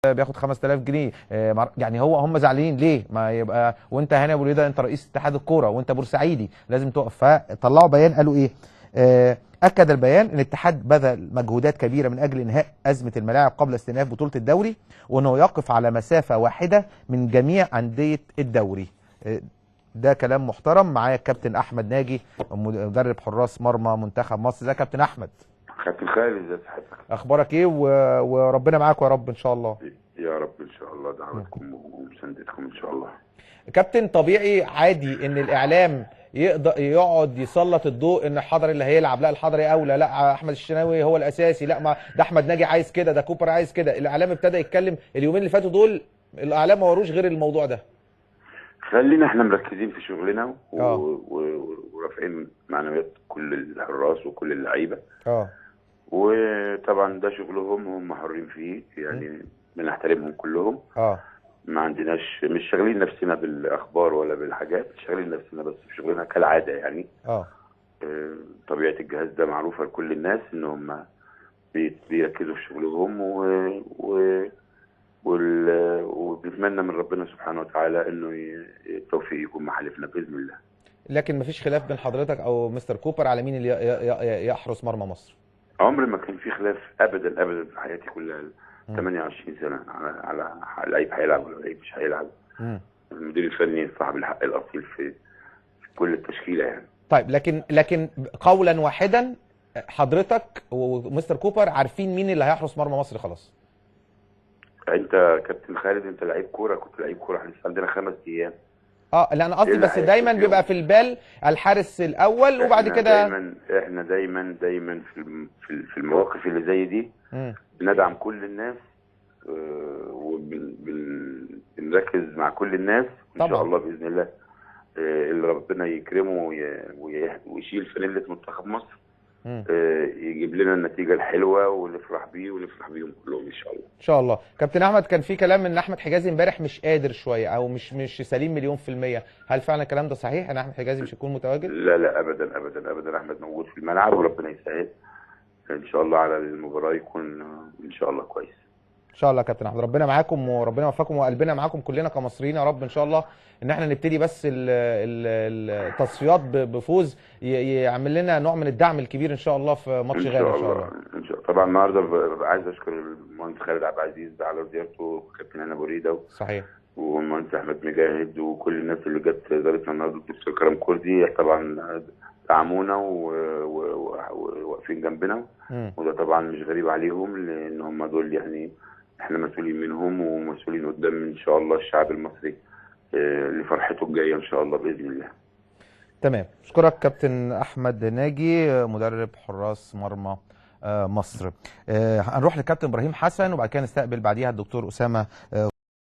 بياخد 5000 جنيه. يعني هم زعلانين ليه؟ ما يبقى وانت هاني ابو ريده انت رئيس اتحاد الكوره وانت بورسعيدي لازم تقف. فطلعوا بيان قالوا ايه؟ اكد البيان ان الاتحاد بذل مجهودات كبيره من اجل انهاء ازمه الملاعب قبل استئناف بطوله الدوري، وانه يقف على مسافه واحده من جميع انديه الدوري. ده كلام محترم. معايا الكابتن احمد ناجي مدرب حراس مرمى منتخب مصر. ده كابتن احمد. كابتن خالد، ازي حضرتك؟ اخبارك ايه؟ وربنا معاكم يا رب ان شاء الله. يا رب ان شاء الله، دعوتكم ومساندتكم ان شاء الله. كابتن، طبيعي عادي ان الاعلام يقعد يسلط الضوء ان الحضري اللي هيلعب، لا الحضري اولى، لا احمد الشناوي هو الاساسي، لا ما ده احمد ناجي عايز كده، ده كوبر عايز كده. الاعلام ابتدى يتكلم اليومين اللي فاتوا دول، الاعلام ما وروش غير الموضوع ده. خلينا احنا مركزين في شغلنا ورافعين معنويات كل الحراس وكل اللعيبه. وطبعا ده شغلهم هم حرين فيه، يعني بنحترمهم كلهم. ما عندناش، مش شاغلين نفسنا بالاخبار ولا بالحاجات، شاغلين نفسنا بس في شغلنا كالعاده يعني. طبيعه الجهاز ده معروفه لكل الناس ان هم بيركزوا في شغلهم وبنتمنى من ربنا سبحانه وتعالى انه التوفيق يكون محالفنا باذن الله. لكن مفيش خلاف بين حضرتك او مستر كوبر على مين اللي يحرس مرمى مصر؟ عمري ما كان في خلاف ابدا ابدا في حياتي كلها 28 سنه على لعيب هيلعب ولا لعيب مش هيلعب. المدير الفني صاحب الحق الاصيل في كل التشكيله يعني. طيب لكن قولا واحدا، حضرتك ومستر كوبر عارفين مين اللي هيحرس مرمى مصر خلاص؟ انت كابتن خالد، انت لعيب كوره، كنت لعيب كوره، احنا لسه عندنا 5 ايام. لا انا قصدي بس دايما بيبقى في البال الحارس الاول وبعد كده احنا دايما في المواقف اللي زي دي بندعم كل الناس وبنركز مع كل الناس ان شاء الله باذن الله. اللي ربنا يكرمه ويشيل فانيله منتخب مصر يجيب لنا النتيجه الحلوه ونفرح بيه ونفرح بيهم كلهم ان شاء الله. ان شاء الله. كابتن احمد، كان في كلام ان احمد حجازي امبارح مش قادر شويه او مش سليم مليون في الميه، هل فعلا الكلام ده صحيح ان احمد حجازي مش هيكون متواجد؟ لا ابدا ابدا ابدا، احمد موجود في الملعب وربنا يسهل ان شاء الله على المباراه يكون ان شاء الله كويس. ان شاء الله يا كابتن احمد، ربنا معاكم وربنا يوفقكم وقلبنا معاكم كلنا كمصريين يا رب ان شاء الله. ان احنا نبتدي بس التصفيات بفوز يعمل لنا نوع من الدعم الكبير ان شاء الله في ماتش غانا ان شاء الله. ان شاء الله. طبعا النهارده عايز اشكر المهندس خالد عبد العزيز على زيارته، كابتن هاني ابو ريده صحيح، والمهندس احمد مجاهد وكل الناس اللي جت زارتنا النهارده، الدكتور كرم كردي طبعا دعمونا وواقفين جنبنا. وده طبعا مش غريب عليهم لان هم دول يعني احنا مسؤولين منهم ومسؤولين قدام ان شاء الله الشعب المصري لفرحته الجايه ان شاء الله باذن الله. تمام. اشكرك كابتن احمد ناجي مدرب حراس مرمى مصر. هنروح لكابتن ابراهيم حسن وبعد كده نستقبل بعديها الدكتور اسامه